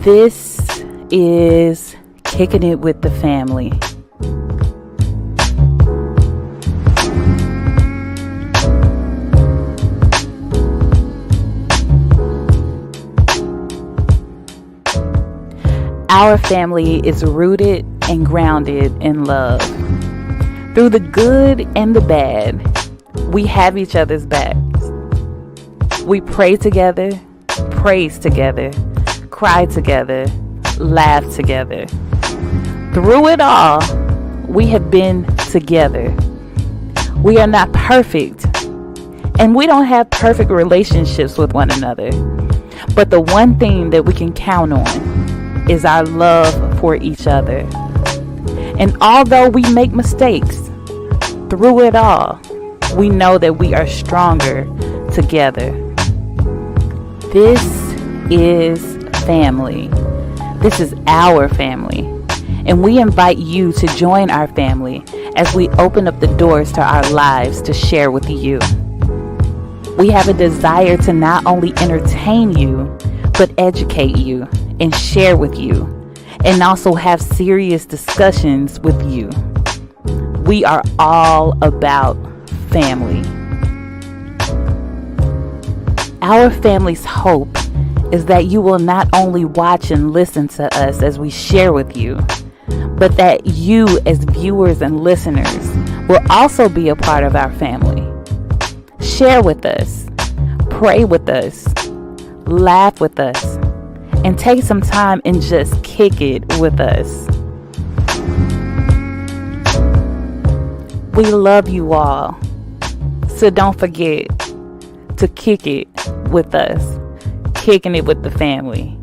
This is Kicking It with the Family. Our family is rooted and grounded in love. Through the good and the bad, we have each other's backs. We pray together, praise together, cry together, laugh together. Through it all, we have been together. We are not perfect, and we don't have perfect relationships with one another. But the one thing that we can count on is our love for each other. And although we make mistakes, through it all, we know that we are stronger together. This is family. This is our family. And we invite you to join our family as we open up the doors to our lives to share with you. We have a desire to not only entertain you, but educate you and share with you, and also have serious discussions with you. We are all about family. Our family's hope is that you will not only watch and listen to us as we share with you, but that you as viewers and listeners will also be a part of our family. Share with us, pray with us, laugh with us, and take some time and just kick it with us. We love you all, so don't forget to kick it with us, kicking it with the family.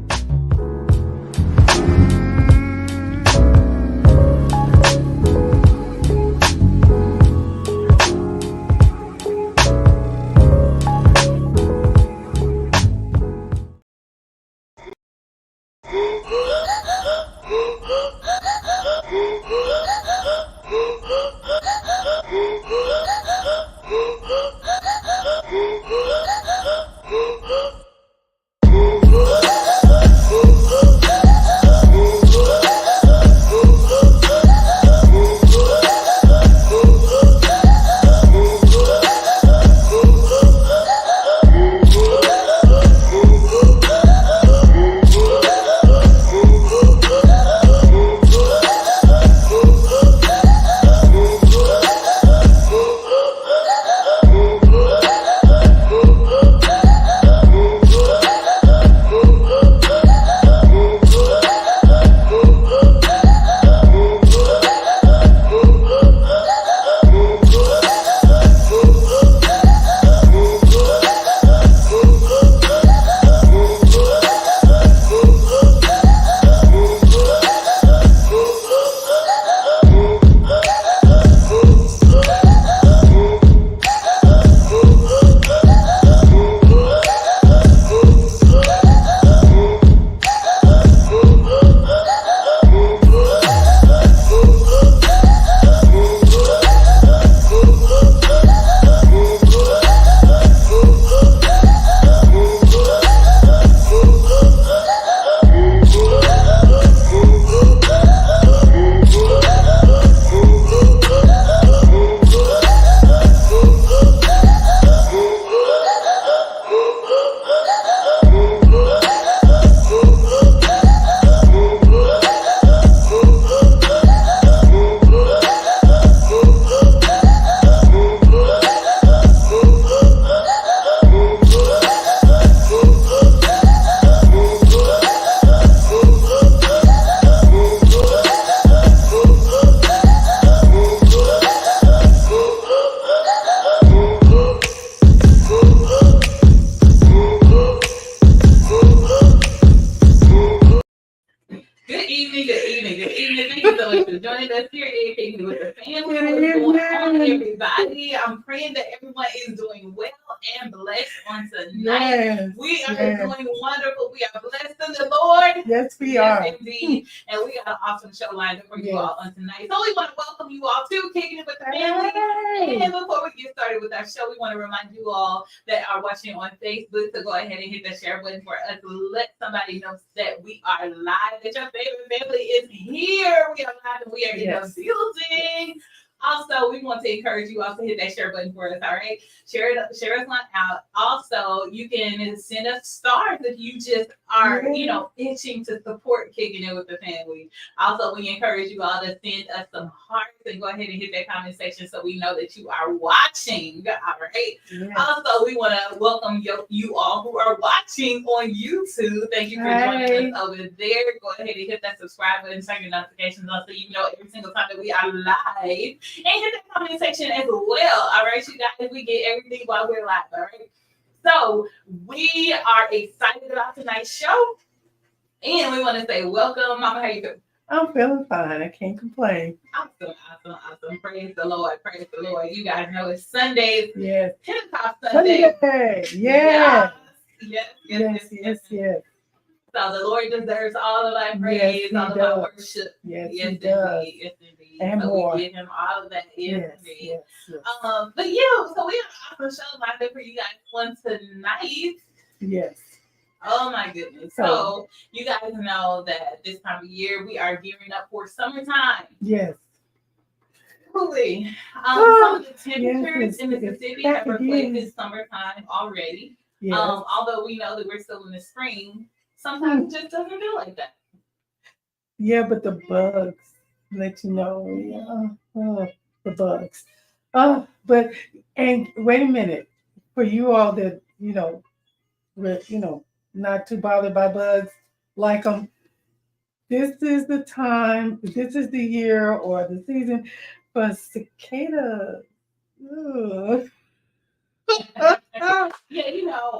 joining us here at Kicking with the Family. What's going on, everybody? I'm praying that everyone is doing well and blessed on tonight. Yes, We are yes. doing wonderful. We are blessed in the Lord. Yes, we Yes, are. indeed. And we got an awesome show lined up for you Yes. all on tonight. So we want to welcome you all to Kicking It with the Family. Hey. And before we get started with our show, we want to remind you all that are watching on Facebook to go ahead and hit the share button for us. Let somebody know that we are live, that your favorite family is here. We are live and we are in the building. Also, we want to encourage you all to hit that share button for us, all right? Share us on out. Also, you can send us stars if you just are, itching to support Kicking It with the Family. Also, we encourage you all to send us some hearts and go ahead and hit that comment section so we know that you are watching, all right? Yes. Also, we want to welcome you all who are watching on YouTube. Thank you for joining us over there. Go ahead and hit that subscribe button, turn your notifications on so you know every single time that we are live. And hit the comment section as well. All right, you guys, we get everything while we're live. All right. So we are excited about tonight's show. And we want to say welcome. Mama, how you doing? I'm feeling fine. I can't complain. Awesome. Praise the Lord. You guys know it's Sunday. Yes. Pentecost Sunday. Yes. Yes. So the Lord deserves all of our praise, all of our worship. Yes, he does. Yes, indeed. And so more. we give him all of that. Yes. But so we have an awesome show lined up for you guys on tonight. Yes. Oh my goodness. So you guys know that this time of year we are gearing up for summertime. Yes. Truly. Some of the temperatures in Mississippi have again. reflected summertime already. Yes. Although we know that we're still in the spring, sometimes it just doesn't feel like that. Yeah, but the bugs let you know. The bugs. And wait a minute. For you all that, not too bothered by bugs, like them, this is the time, this is the year or the season for cicadas.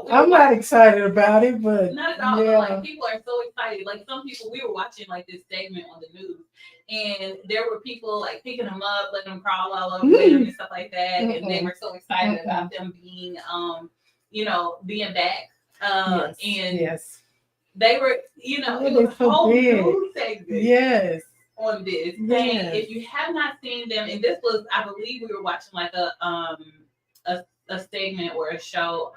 I'm not excited about it, but not at all. But like people are so excited. Like some people, we were watching like this segment on the news, and there were people like picking them up, letting them crawl all over them and stuff like that, and they were so excited about them being, being back. And they were, it was a whole news segment. On this. And if you have not seen them, and this was, I believe, we were watching like a segment or a show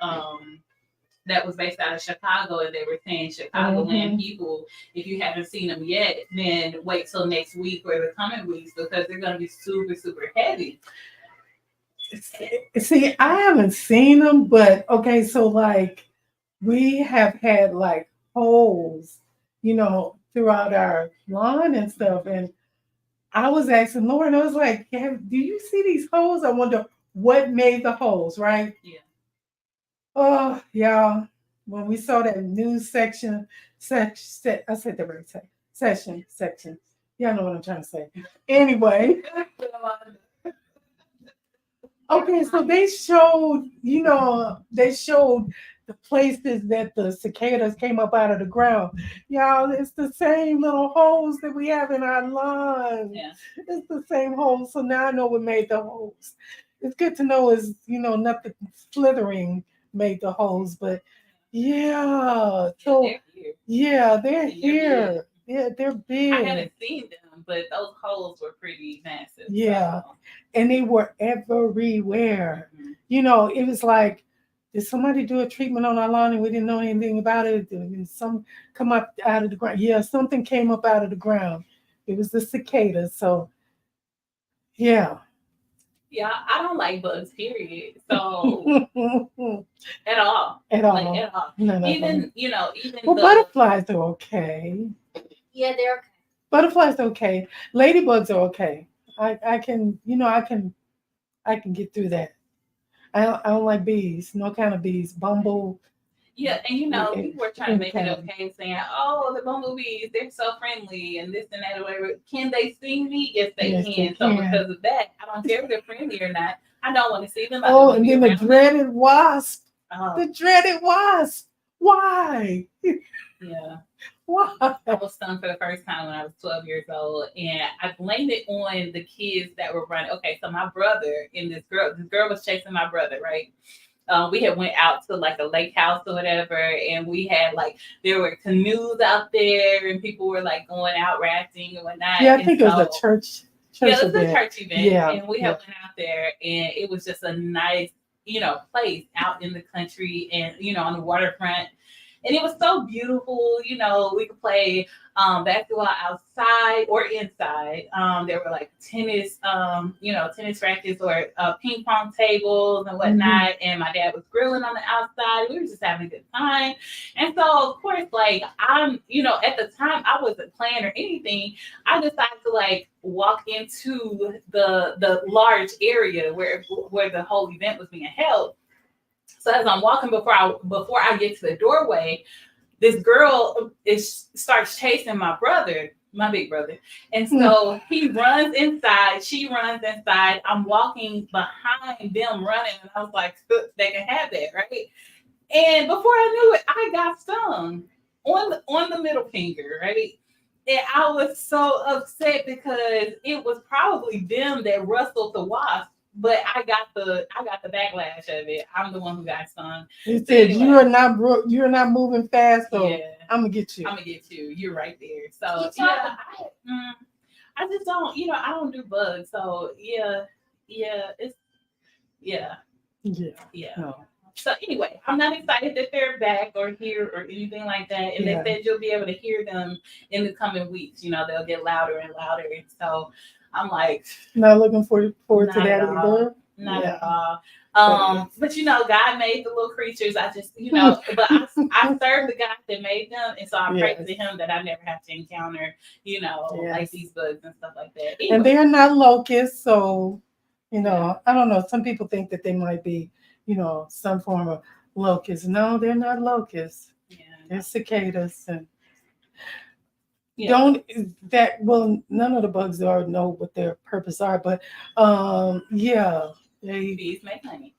that was based out of Chicago, and they were saying Chicagoland people, if you haven't seen them yet, then wait till next week or the coming weeks because they're going to be super, super heavy. See, I haven't seen them, but okay, so like we have had like holes, throughout our lawn and stuff, and I was asking Lauren, I was like, do you see these holes? I wonder what made the holes, right? Yeah. Oh, y'all, when we saw that news section, I said the right section. Y'all know what I'm trying to say. Anyway. Okay, so they showed the places that the cicadas came up out of the ground. Y'all, it's the same little holes that we have in our lawn. Yeah. It's the same holes. So now I know what made the holes. It's good to know is, nothing slithering made the holes, but yeah. So they're here. Yeah, they're big. I haven't seen them, but those holes were pretty massive. Yeah. So. And they were everywhere. Mm-hmm. It was like, did somebody do a treatment on our lawn and we didn't know anything about it? Did some come up out of the ground? Yeah, something came up out of the ground. It was the cicadas. So, yeah. Yeah, I don't like bugs, period. So, at all. Like, at all. No. Even butterflies are okay. Yeah, they're okay. Butterflies are okay. Ladybugs are okay. I can get through that. I don't like bees. No kind of bees. Bumble. Yeah, and people were trying to make it okay, saying, "Oh, the bumblebees, they're so friendly and this and that." Or whatever. Can they sting me? Yes, they can. So because of that, I don't care if they're friendly or not. I don't want to see them. And then the dreaded wasp. The dreaded wasp. Why? Yeah. Why? I was stung for the first time when I was 12 years old, and I blamed it on the kids that were running. Okay, so my brother and this girl was chasing my brother, right? we had went out to like a lake house or whatever, and we had like there were canoes out there, and people were like going out rafting and whatnot. Yeah, I And think it was a so, church yeah, it was a event. church event, Yeah, and we yeah. had went out there, and it was just a nice, place out in the country, and on the waterfront, and it was so beautiful. We could play basketball outside or inside. There were like tennis, tennis rackets or ping pong tables and whatnot. And my dad was grilling on the outside. We were just having a good time. And so, of course, like at the time, I wasn't playing or anything. I decided to like walk into the large area where the whole event was being held. So as I'm walking before I get to the doorway, this girl starts chasing my brother, my big brother. And so he runs inside, she runs inside. I'm walking behind them running, and I was like, they can have that, right? And before I knew it, I got stung on the middle finger, right? And I was so upset because it was probably them that rustled the wasp, but I got the backlash of it. I'm the one who got stung. He said, anyway. You're not moving fast, so Yeah. I'm gonna get you. I'm gonna get you. You're right there. So yeah, I just don't. I don't do bugs. So yeah, it's yeah. No. So anyway, I'm not excited that they're back or here or anything like that. And they said you'll be able to hear them in the coming weeks. They'll get louder and louder. And so I'm like, not looking forward to that either. Not at all. But God made the little creatures. I just, but I serve the God that made them, and so I pray to Him that I never have to encounter, like these bugs and stuff like that. Anyway. And they are not locusts, so I don't know. Some people think that they might be, some form of locusts. No, they're not locusts. Yeah. They're cicadas and. Yeah. None of the bugs know what their purpose are, but bees make honey.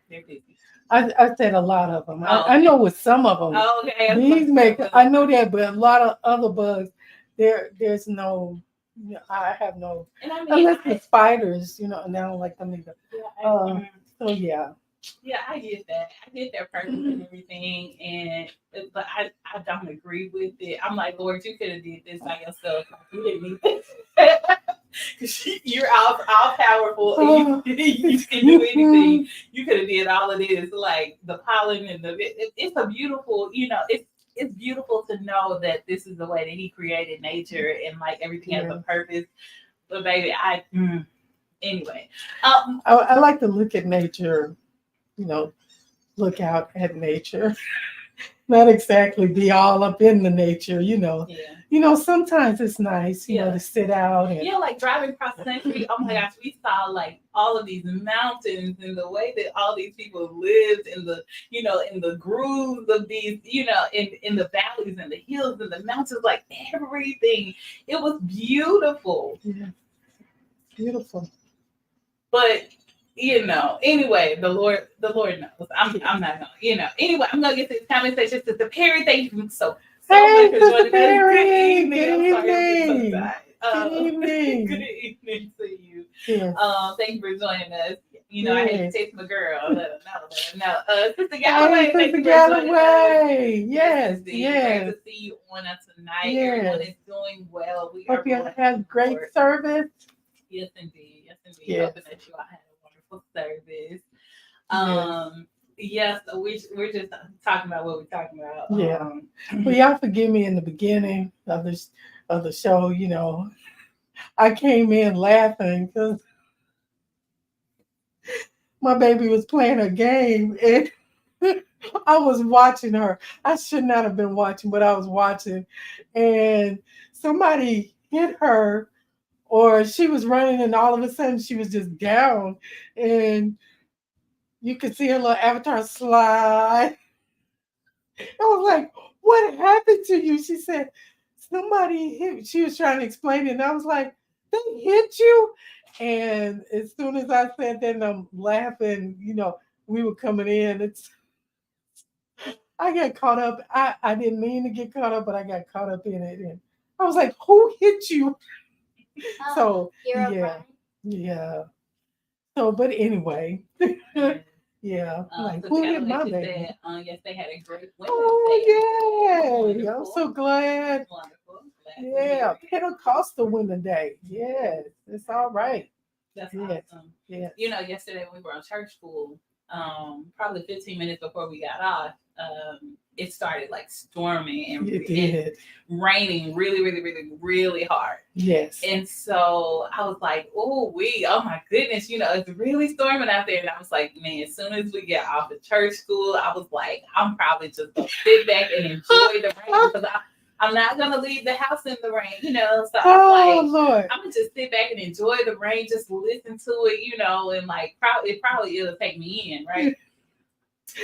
They're busy. I said a lot of them. Oh, I know with some of them. Oh, okay. Bees make. I know that, but a lot of other bugs, there's no. I have no. Unless the spiders, and I don't like them either. Yeah, so yeah. Yeah, I get that. I get their purpose and everything, but I don't agree with it. I'm like, Lord, you could have did this by yourself. You didn't need this. Because you're all powerful and you can do anything. You could have did all of this, like the pollen and it's a beautiful, it's beautiful to know that this is the way that He created nature and like everything has a purpose. But baby, anyway. I like to look at nature. Look out at nature, not exactly be all up in the nature, sometimes it's nice, to sit out and like driving across the country. Oh my gosh, we saw like all of these mountains and the way that all these people lived in the, in the grooves of these, in the valleys and the hills and the mountains, like everything. It was beautiful. Yeah. Beautiful. But anyway, the Lord knows. I'm not gonna, anyway, I'm gonna get to this comment section. Sister Perry, thank you so much for joining us. Good evening. Good evening. Good evening to you. Yes. Thank you for joining us. I had to text my girl. Let her know. Sister Galloway, thank you for joining us. Yes. Great to see you on tonight. Yes. Everyone is doing well. We hope you had great service. Yes, indeed. Yes. Hoping that you all had a wonderful service. So we're just talking about what we're talking about. Yeah. Well, y'all forgive me in the beginning of the show. I came in laughing because my baby was playing a game and I was watching her. I should not have been watching, but I was watching, and somebody hit her. Or she was running and all of a sudden she was just down and you could see her little avatar slide. I was like, what happened to you? She said, somebody hit. She was trying to explain it. And I was like, they hit you? And as soon as I said that, and I'm laughing, we were coming in. I got caught up. I didn't mean to get caught up, but I got caught up in it. And I was like, who hit you? So yeah. So, but anyway, Yeah. Like, So who Taylor, hit my she baby? said, yes, they had a great Women's Day. Oh, yay. I'm Wonderful. so glad. Wonderful. Glad to Yeah. hear it. Pentecostal Women Day. Yes. It's all right. That's Yes. awesome. Yes. You know, yesterday when we were on church school, probably 15 minutes before we got off, it started like storming You and did. raining really, really, really, really hard. Yes. And so I was like, oh my goodness, you know, it's really storming out there. And I was like, man, as soon as we get off of church school, I was like, I'm probably just gonna sit back and enjoy the rain because I'm not gonna leave the house in the rain, you know. So I'm like, Lord. I'm gonna just sit back and enjoy the rain, just listen to it, you know, and like probably it'll take me in, right?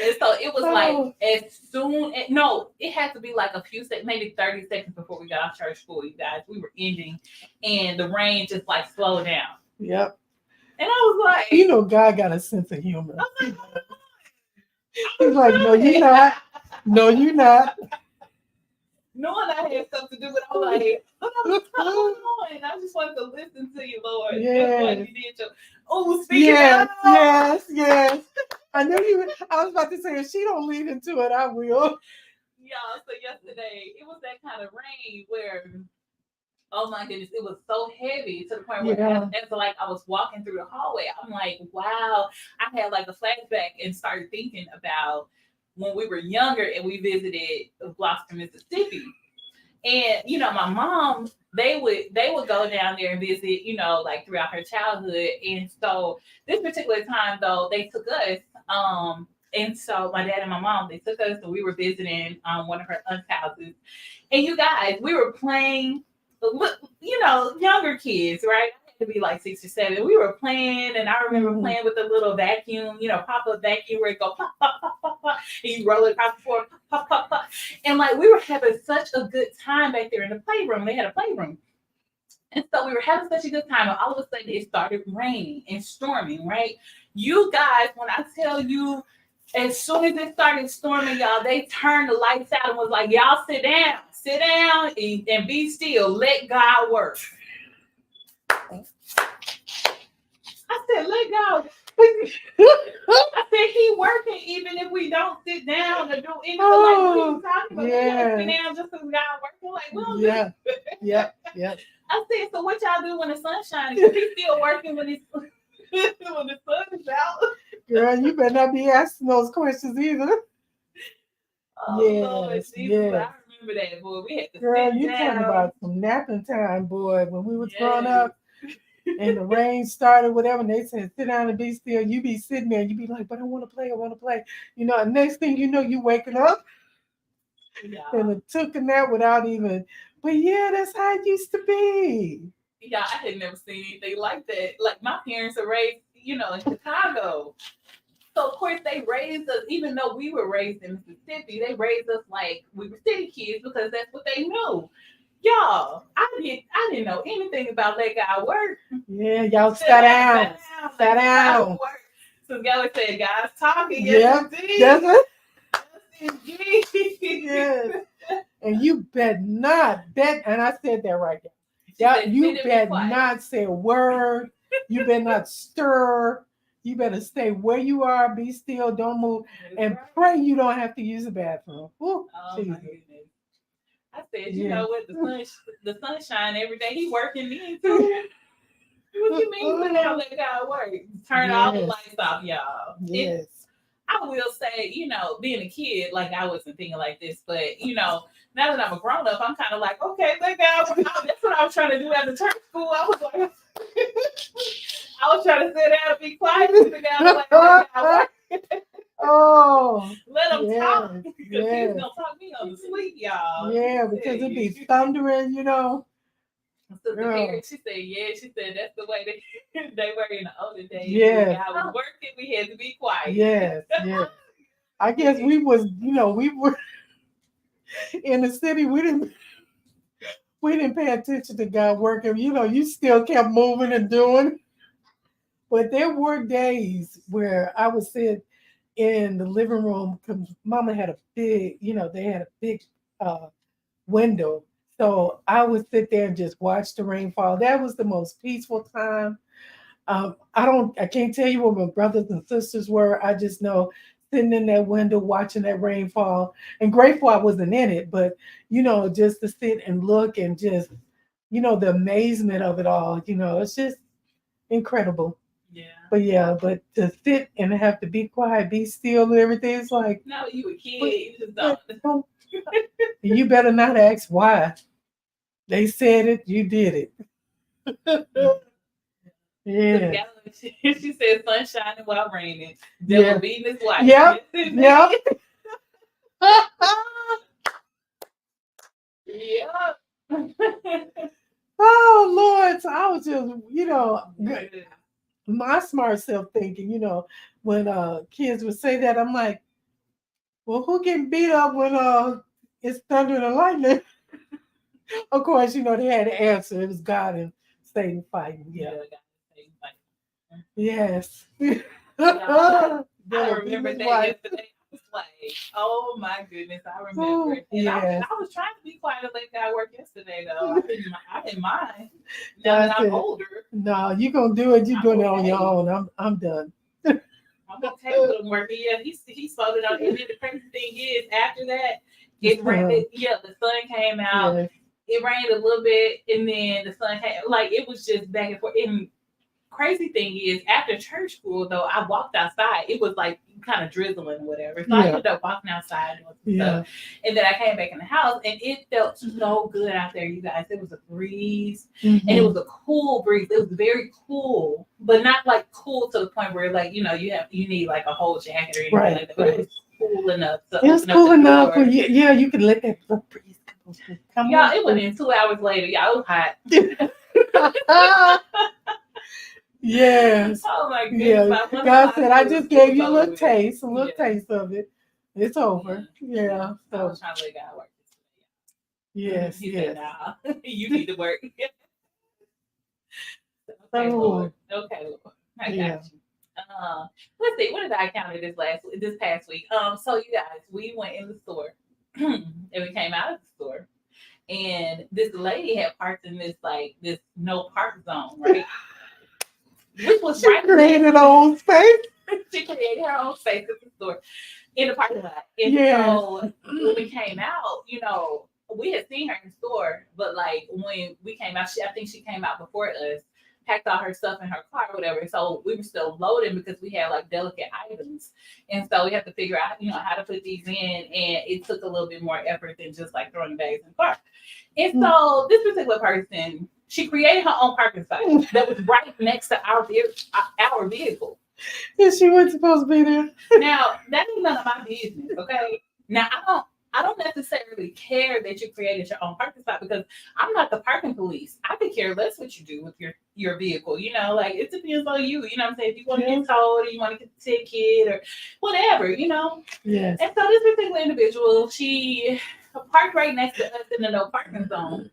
And so it was like as soon as, no, it had to be like a few seconds, maybe 30 seconds before we got off church school, you guys. We were ending and the rain just like slowed down. Yep. And I was like, You know, God got a sense of humor. I'm like, He's like, no, you're not. No, you're not. knowing I had stuff to do, but I was like, what's going on? I just wanted to listen to you, Lord. Yes. That's why you did your speaking Yes, out. yes. I knew you. I was about to say, if she don't lead into it, I will. Y'all, so yesterday it was that kind of rain where, oh my goodness, it was so heavy to the point where as like I was walking through the hallway, I'm like, wow. I had like a flashback and started thinking about when we were younger and we visited Gloucester, Mississippi. And you know, my mom, they would go down there and visit, you know, like throughout her childhood. And so this particular time though, they took us. And so my dad and my mom, they took us and we were visiting one of her aunt's houses. And you guys, we were playing, you know, younger kids, right? I had to be like 6 or 7. We were playing, and I remember playing with the little vacuum, you know, pop-up vacuum where it go pop, pop, pop, pop, pop, and you roll it across the floor, pop, pop, pop. And like we were having such a good time back there in the playroom. They had a playroom. And so we were having such a good time, and all of a sudden it started raining and storming, right? You guys, when I tell you, as soon as it started storming, y'all, they turned the lights out and was like, y'all sit down and be still. Let God work. I said, let God. I said, he working even if we don't sit down or do anything. Like, what are you talking about? Yeah. Sit down just because God working. Like, well, yeah. I said, so what y'all do when the sun's shining? Because he's still working when it's when the sun is out. Girl, you better not be asking those questions either. Oh, Lord Jesus, I remember that, boy. We had to Girl, sit you down. talking about some napping time, boy. When we was growing up and the rain started, whatever, and they said, sit down and be still. You be sitting there, you be like, but I want to play. You know, next thing you know, you waking up and it took a nap without even, but yeah, that's how it used to be. Yeah, I had never seen anything like that. Like my parents are raised, you know, in Chicago. So of course they raised us, even though we were raised in Mississippi, they raised us like we were city kids because that's what they knew. Y'all, I didn't know anything about let God work. Yeah, y'all sat down. So God said, God's talking. Yes, indeed. Yes. And you bet not, and I said that right there. You better not say a word. You better not stir. You better stay where you are, be still, don't move, and pray you don't have to use the bathroom. Ooh, oh Jesus. my goodness. I said, you know what? The sunshine every day. He working me too. What you mean when I let God work? Turn all the lights off, y'all. Yes. I will say, you know, being a kid, like I wasn't thinking like this, but you know, now that I'm a grown up, I'm kind of like, okay, let God work. That's what I was trying to do after church school. I was like, I was trying to sit down and be quiet and sit down and like, let God work. Oh, let him talk because he's gonna talk me on the sleep, y'all. Yeah, because it be thundering, you know. So the Mary, she said that's the way they were in the older days. Yeah, when God was working, we had to be quiet. Yes. I guess we was, you know, we were in the city. We didn't pay attention to God working. You know, you still kept moving and doing. But there were days where I would sit in the living room because Mama had a big, you know, they had a big window. So I would sit there and just watch the rain fall. That was the most peaceful time. I can't tell you what my brothers and sisters were. I just know sitting in that window watching that rainfall, and grateful I wasn't in it, but just to sit and look and just, the amazement of it all, it's just incredible. Yeah. But yeah, but to sit and have to be quiet, be still and everything, it's like, No, you a kid. You just don't. you better not ask why. They said it, you did it. Yeah. She said sun shining while raining. Yeah. Devil beating his wife. Yep. Yep. Yep. Oh Lord. So I was just, my smart self thinking, when kids would say that, I'm like, well, who getting beat up when it's thunder and lightning? Of course, they had to answer. It was God and Satan fighting. Yeah. Yes. I remember that yesterday. I was like, oh my goodness, I remember. And yes. I was trying to be quiet and let God work yesterday, though. I didn't mind. Now that I'm older. No, you're going to do it. You're doing it on your own. I'm done. I'm okay with him working. Yeah, he sold it out. And then the crazy thing is, after that, it rained. Yeah, the sun came out. Yes. It rained a little bit, and then the sun came. Like, it was just back and forth. And crazy thing is, after church school, though, I walked outside. It was like kind of drizzling or whatever. So I ended up walking outside doing some stuff. And then I came back in the house, and it felt so good out there, you guys. It was a breeze, and it was a cool breeze. It was very cool, but not like cool to the point where, like, you need like a whole jacket or anything like that. But it was cool enough. It was cool enough where you can let that breeze come. Y'all, it went in 2 hours later. Y'all, it was hot. Yes. Oh my goodness. Yeah. God said, I just gave you a little taste of it. It's over. Yeah. So I was trying to let God work. Yes. He said, nah, you need to work. Okay, Lord. Okay, Lord. I got you. Let's see. What did I count this past week? So you guys, we went in the store and we came out of the store, and this lady had parked in this no park zone, right? Which was she created her own space. She created her own space at the store in the parking lot. And so when we came out, we had seen her in the store, but like when we came out, I think she came out before us, packed all her stuff in her car or whatever. So we were still loading because we had like delicate items. And so we had to figure out, how to put these in. And it took a little bit more effort than just like throwing bags in the car. And so this particular person, she created her own parking spot that was right next to our vehicle. And she wasn't supposed to be there. Now, that ain't none of my business, okay? Now, I don't necessarily care that you created your own parking spot because I'm not the parking police. I could care less what you do with your vehicle. Like it depends on you. You know what I'm saying? If you want to get towed or you want to get a ticket or whatever, Yes. And so this particular individual, she parked right next to us in the no parking zone.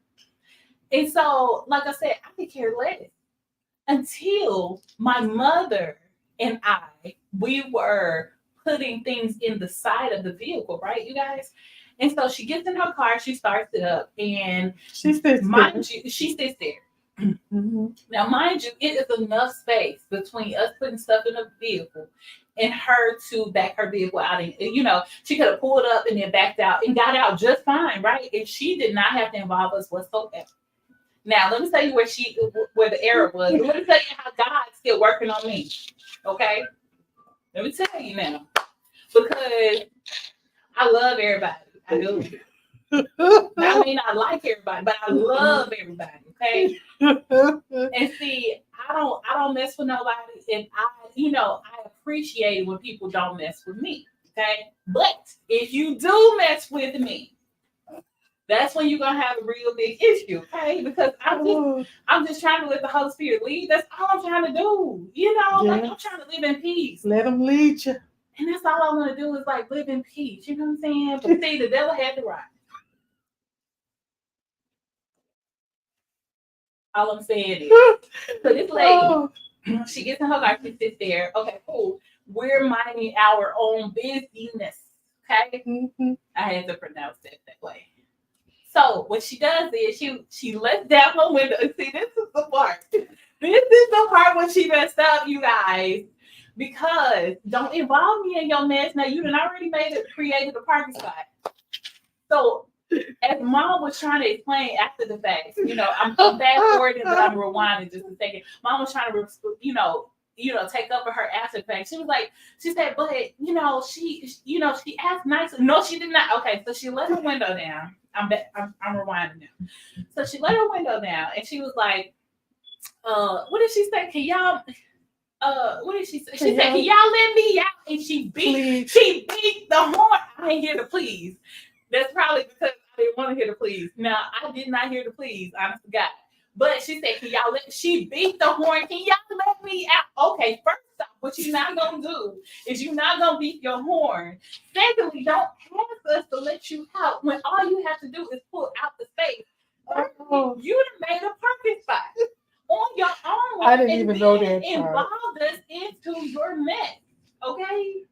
And so, like I said, I could care less until my mother and we were putting things in the side of the vehicle, right, you guys? And so she gets in her car, she starts it up, and she sits there. Mm-hmm. Now, mind you, it is enough space between us putting stuff in the vehicle and her to back her vehicle out. And, she could have pulled up and then backed out and got out just fine, right? And she did not have to involve us whatsoever. Now, let me tell you where the error was. Let me tell you how God's still working on me. Okay? Let me tell you now. Because I love everybody. I do. I mean, I like everybody, but I love everybody. Okay? And see, I don't mess with nobody. And I appreciate when people don't mess with me. Okay? But if you do mess with me, that's when you're gonna have a real big issue, okay? Because I'm just trying to let the Holy Spirit lead. That's all I'm trying to do. Like I'm trying to live in peace. Let him lead you. And that's all I want to do is like live in peace. You know what I'm saying? But see, the devil had the right. All I'm saying is, so this lady, she gets in her car, she sits there. Okay, cool. We're minding our own business. Okay? Mm-hmm. I had to pronounce it that way. So what she does is she lets down her window. See, this is the part. This is the part when she messed up, you guys. Because don't involve me in your mess. Now you done already created a parking spot. So as mom was trying to explain after the fact, I'm fast forwarding, but I'm rewinding just a second. Mom was trying to, take up for her after the fact. She said, but she asked nicely. No, she did not. Okay, so she let her window down. I'm rewinding now. So she let her window down, and she was like, what did she say? Can y'all? What did she say? She said, "Can y'all let me out?" And she beat the horn. I ain't hear the please. That's probably because I didn't want to hear the please. Now I did not hear the please. Honest to God. But she said, "Can y'all let?" She beat the horn. Can y'all let me out? Okay, first off, what you're not gonna do is you're not gonna beat your horn. Secondly, don't ask us to let you out when all you have to do is pull out the space. You done made a parking spot on your own. I didn't even know that. Involved us into your mess. Okay?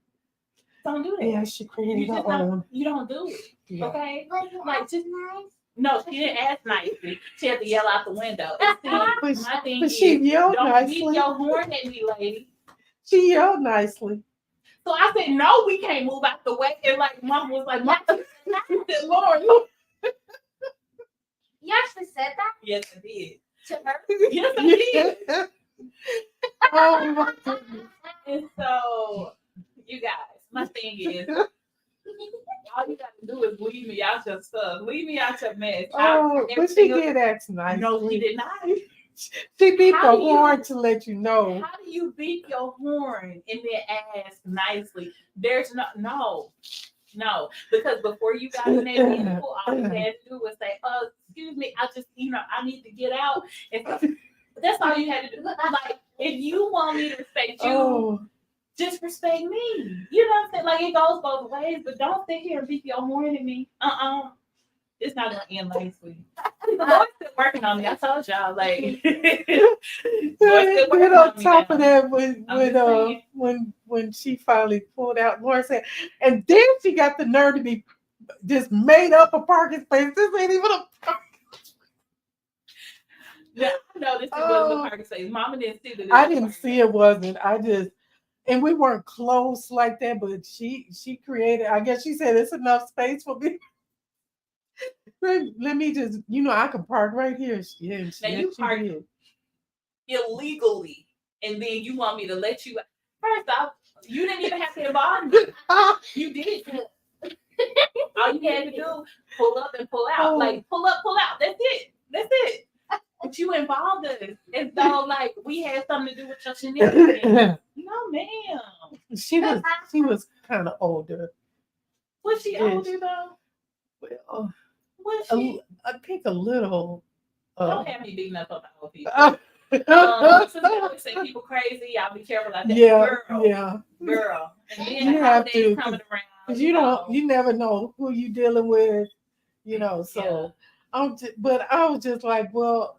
Don't do that. Yeah, she created her own. You don't do it. Yeah. Okay? Like just nice. No, she didn't ask nicely. She had to yell out the window. My thing is, she yelled don't nicely. beat your horn at me, lady. She yelled nicely. So I said, no, we can't move out the way. And like mom was like, Mom, I said, Lord, you actually said that? Yes, I did. To her? Yes, I did. Oh my goodness. And so, you guys, my thing is, all you got to do is leave me out your stuff. Leave me out your mess. But she did act nice. No, she did not. She beat the horn to let you know. How do you beat your horn and then ask nicely? There's no. Because before you got in that vehicle, all you had to do was say, excuse me, I just, I need to get out. And so, that's all you had to do. Like, if you want me to respect you, just respect me. You know what I'm saying? Like, it goes both ways, but don't sit here and beat your horn at me. It's not going to end nicely. The Lord's still working on me. I told y'all, like, then on top of that, when she finally pulled out, Laura said, and then she got the nerve to be just made up a parking space. This ain't even a parking space. Yeah, I know this wasn't a parking space. Mama didn't see that. I didn't see it wasn't. And we weren't close like that, but she created, I guess she said it's enough space for me. Let me just, I can park right here. Yeah, now you parked illegally, and then you want me to let you. First off, you didn't even have to involve me. You did. All you had to do, pull up and pull out. Like pull up, pull out. That's it. But you involved us as though like we had something to do with your shenanigans. No, ma'am. She was kind of older. Was she older though? Well. I think a little. Don't have me beating up on the old people. Since I always say people crazy, y'all be careful out there. Yeah, girl. And then you have to, coming around. Because you never know who you dealing with, So, but I was just like, well,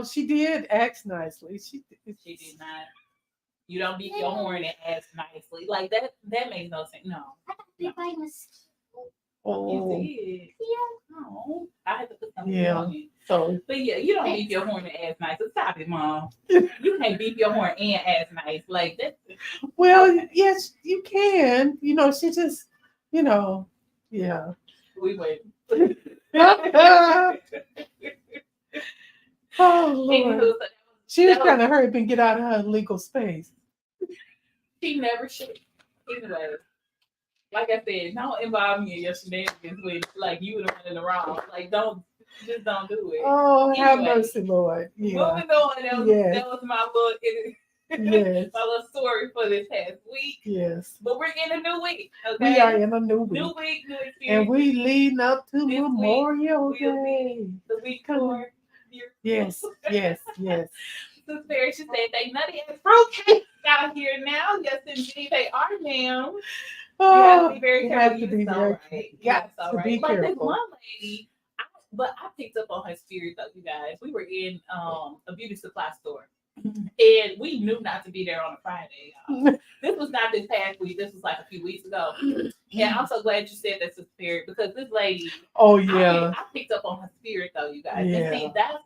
she did act nicely. She did not. You don't beat your horn and ask nicely like that. That makes no sense. No. Oh. You did. Yeah. Oh, I had to put something on it. So, but yeah, you don't beep your horn and ask nice. So stop it, Mom. You can't beep your horn and ask nice like that. Well, yes, you can. She just, yeah. We wait. Oh Lord. She was trying to hurry up and get out of her legal space. She never should. Anyway. Like I said, don't involve me in your shenanigans with like you the one in the wrong. Like don't do it. Oh, anyway, have mercy, Lord. Yeah. Moving on. That was my little story for this past week. Yes. But we're in a new week. Okay. We are in a new week. New week, new experience. And we leading up to Memorial Day. The week before. Yes. Sister Mary, she said they nutty as fruitcakes out here now. Yes, indeed, they are now. You have to be very careful. You got to be careful. Like this one lady, I picked up on her spirit though, you guys. We were in a beauty supply store. And we knew not to be there on a Friday, y'all. This was not this past week. This was like a few weeks ago. And I'm so glad you said that's the spirit because this lady. Oh yeah. I picked up on her spirit though, you guys. Yeah. And see, that's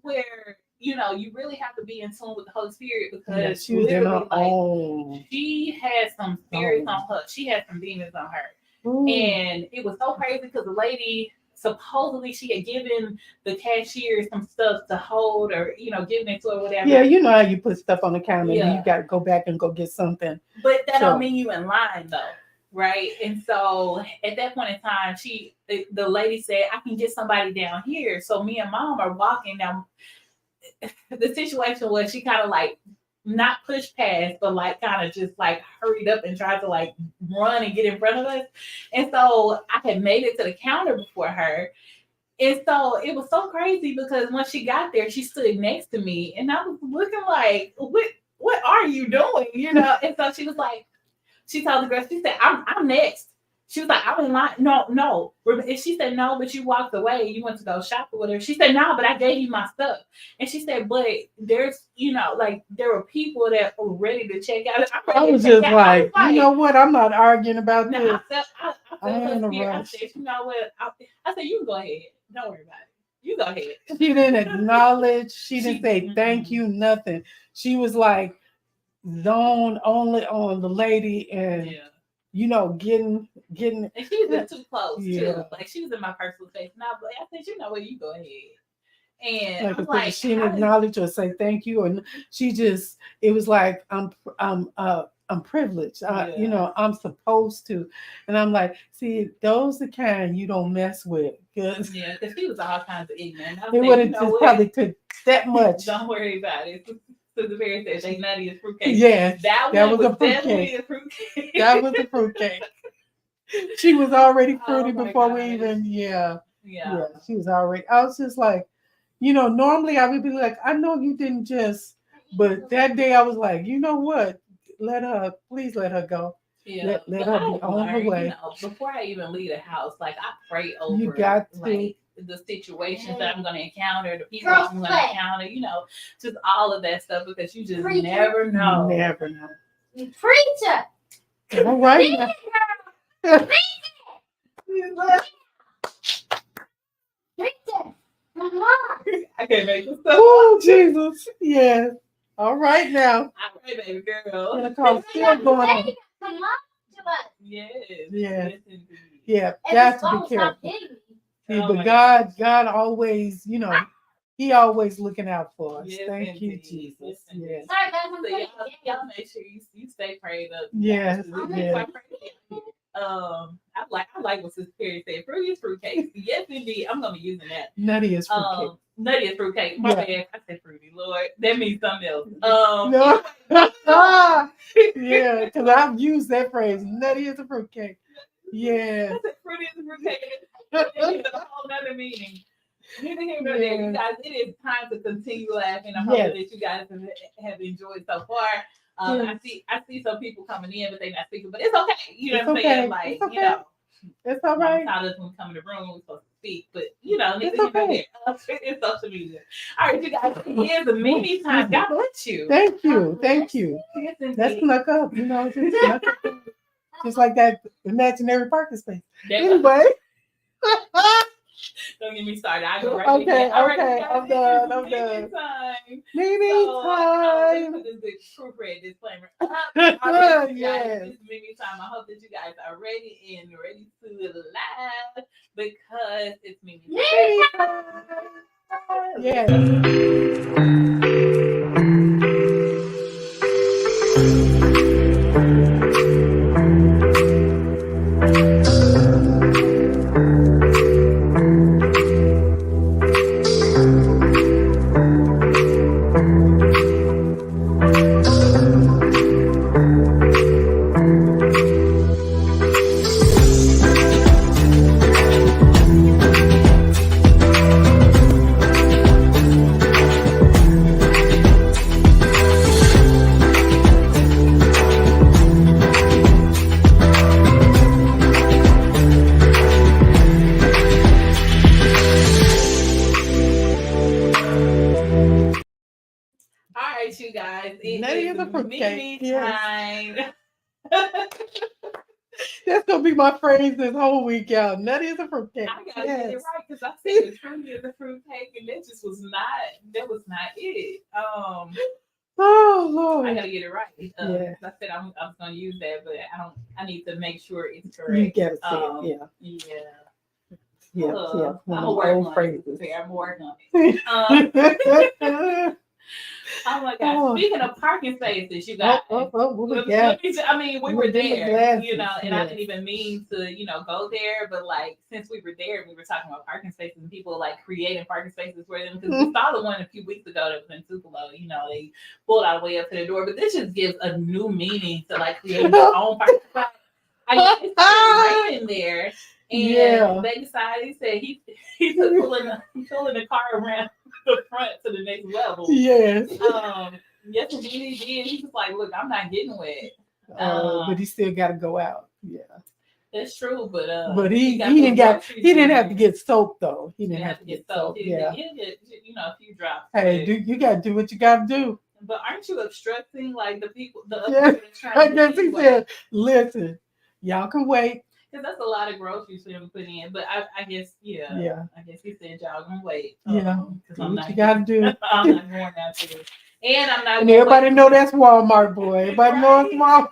where you know, you really have to be in tune with the Holy Spirit because Yeah, she was in her own. she had some spirits on her. She had some demons on her. Ooh. And it was so crazy because the lady supposedly she had given the cashier some stuff to hold or you know giving it to her whatever. Yeah, you know how you put stuff on the counter and Yeah. you got to go back and go get something. But that So- don't mean you in line though, right? And so at that point in time, the lady said, "I can get somebody down here." So me and Mom are walking down. The situation was she kind of like not pushed past, but like kind of just like hurried up and tried to like run and get in front of us. And so I had made it to the counter before her. And so it was so crazy because once she got there, she stood next to me and I was looking like, what are you doing? You know? And so she was like, she told the girl, she said, I'm next. She was like, I'm in line. No. And she said, no, but you walked away. You went to go shop or whatever. She said, no, but I gave you my stuff. And she said, but there's, you know, like there were people that were ready to check out. I was just like, you know what? I'm not arguing about this. I said, you know what? I said, you can go ahead. Don't worry about it. You go ahead. She didn't acknowledge. She didn't say thank you, nothing. She was like zoned only on the lady and you know getting. And she was too close Yeah. too. Like she was in my personal space. And I said, you know what? You go ahead. And Like, I'm like, she didn't acknowledge or say thank you, and she just it was like I'm privileged. You know, I'm supposed to, and I'm like, see, those the kind you don't mess with, because because she was all kinds of ignorant. It would have just probably took that much. Don't worry about it. Sister Mary said they nutty as fruitcake. Yeah, that was a fruitcake. That was a fruitcake. She was already fruity Oh before God. we even Yeah. She was already. I was just like, you know, normally I would be like, I know you didn't just, but that day I was like, you know what? Please let her go. Yeah. Let her be on her way. You know, before I even leave the house, like I pray over You got to. like the situations that I'm going to encounter, the people I'm going to encounter, you know, just all of that stuff because you just never know. Never know. Preacher. All right. I can't make this stuff. Oh, Jesus. Yes. All right now. I pray, baby girl. Pentecost still going on. Yes. Yeah. Indeed. Yeah. Got to be careful. See, but God always, you know, He always looking out for us. Yes, Thank you, indeed. Jesus. Yes, Yes. Sorry, guys, I'm So putting y'all make sure you stay prayed up. Yes. Yes. I like what Sister Perry said. Fruity is fruitcake. Yes, indeed. I'm gonna be using that. Nutty is fruitcake. Nutty is fruitcake. My bad. I said fruity. Lord, that means something else. No. Yeah, because I've used that phrase. Nutty is a fruitcake. Yeah. I said fruity is fruitcake. It's a whole nother meaning. Neither here nor there. You guys, it is time to continue laughing. I'm hoping that you guys have enjoyed so far. I see some people coming in, but they're not speaking. But it's okay. You know what I'm saying? Like, it's okay. you know, It's all right. How does when we come in the room, we're supposed to speak, but you know, It's okay. It's social media. All right, you guys, here's the mini time. God bless you. Thank you. Thank you. Yes, That's indeed. snuck up, you know, just snuck up. Just like that imaginary parking space. That- Anyway. Don't get me started. I go right Okay, in. All right, okay, you guys, I'm done, I'm mini done. time. Mimi So, let me time. put this big proofread disclaimer up. All right, you guys, Yes. this is Mimi time. I hope that you guys are ready to laugh because it's Mimi time. Yes. All right, you guys. It Nutty is is a fruitcake. Mimi time. That's gonna be my phrase this whole week, y'all. Nutty is a fruitcake. I gotta get it right because I said it's fruity as a fruitcake, and that just was not. That was not it. Oh Lord. I gotta get it right. Yeah. I said I was gonna use that, but I don't. I need to make sure it's You correct. gotta say it, Yeah. yeah. One I'm of them working old on phrases. it. I'm working on it. Oh my God! Oh. Speaking of parking spaces, you guys. What we got? I mean, we Look were at the there, you know, glasses, and I yes. didn't even mean to, go there. But like, since we were there, we were talking about parking spaces and people like creating parking spaces for them because we saw the one a few weeks ago that was in Tupelo. You know, they pulled all the way up to the door, but this just gives a new meaning to like creating your own parking spot. I guess it started raining there, and they decided. He said he took pulling the car around the front to the next level. Yes. Yes, indeed he did. He was like, "Look, I'm not getting wet." But he still got to go out. Yeah. That's true, but he didn't have to get soaked though. He didn't have to get soaked. Yeah. He get a few drops. Hey, you got to do what you got to do. But aren't you obstructing like the people? The other Yeah. people that's trying I to guess he said, "Listen, y'all can wait." Because that's a lot of groceries for him to put in. But I guess, yeah. I guess he said, y'all gonna wait. Yeah. Do what you got to do. I'm not going out there. And I'm not And everybody know that's Walmart, boy. Everybody know it's Walmart.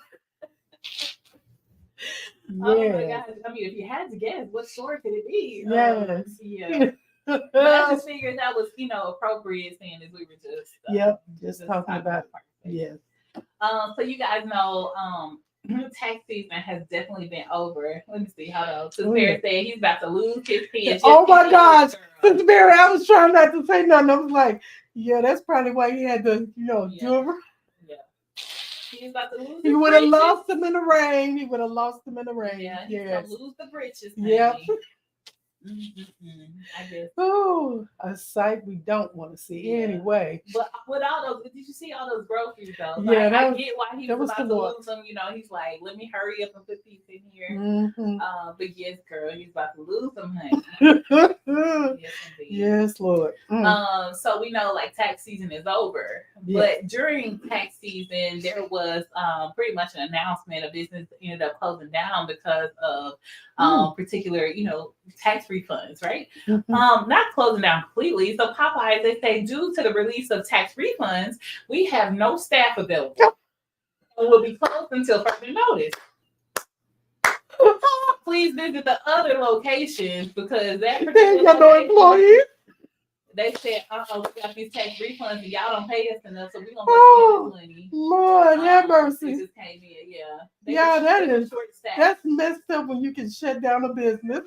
Oh my God. I mean, if you had to guess, what store could it be? Yes. Yeah. But I just figured that was, appropriate seeing as we were just talking about it. Yes. So you guys know, tax season has definitely been over. Let me see. Hold on. Sister Barry said he's about to lose his pen. Oh my gosh. Sister Barry, I was trying not to say nothing. I was like, yeah, that's probably why he had to, do it. Yeah. He's about to lose He would have lost them in the rain. Yeah, he's going to lose the britches. Yep. I guess. Oh, a sight we don't want to see anyway. But with all those, did you see all those groceries though? Yeah, I get why he was about to lose them. He's like, let me hurry up and put these in here. Mm-hmm. But yes, girl, he's about to lose them, honey. Yes, indeed. Yes, Lord. So we know like tax season is over, but during tax season there was pretty much an announcement. A business ended up closing down because of particular, tax refunds, right? Not closing down completely. So Popeyes, they say, due to the release of tax refunds, we have no staff available and will be closed until further notice. Please visit the other locations because that particular got no employees. They said, we got these tax refunds and y'all don't pay us enough, so we're gonna spend this money. Lord, have mercy. Just came in, that's messed up when you can shut down a business.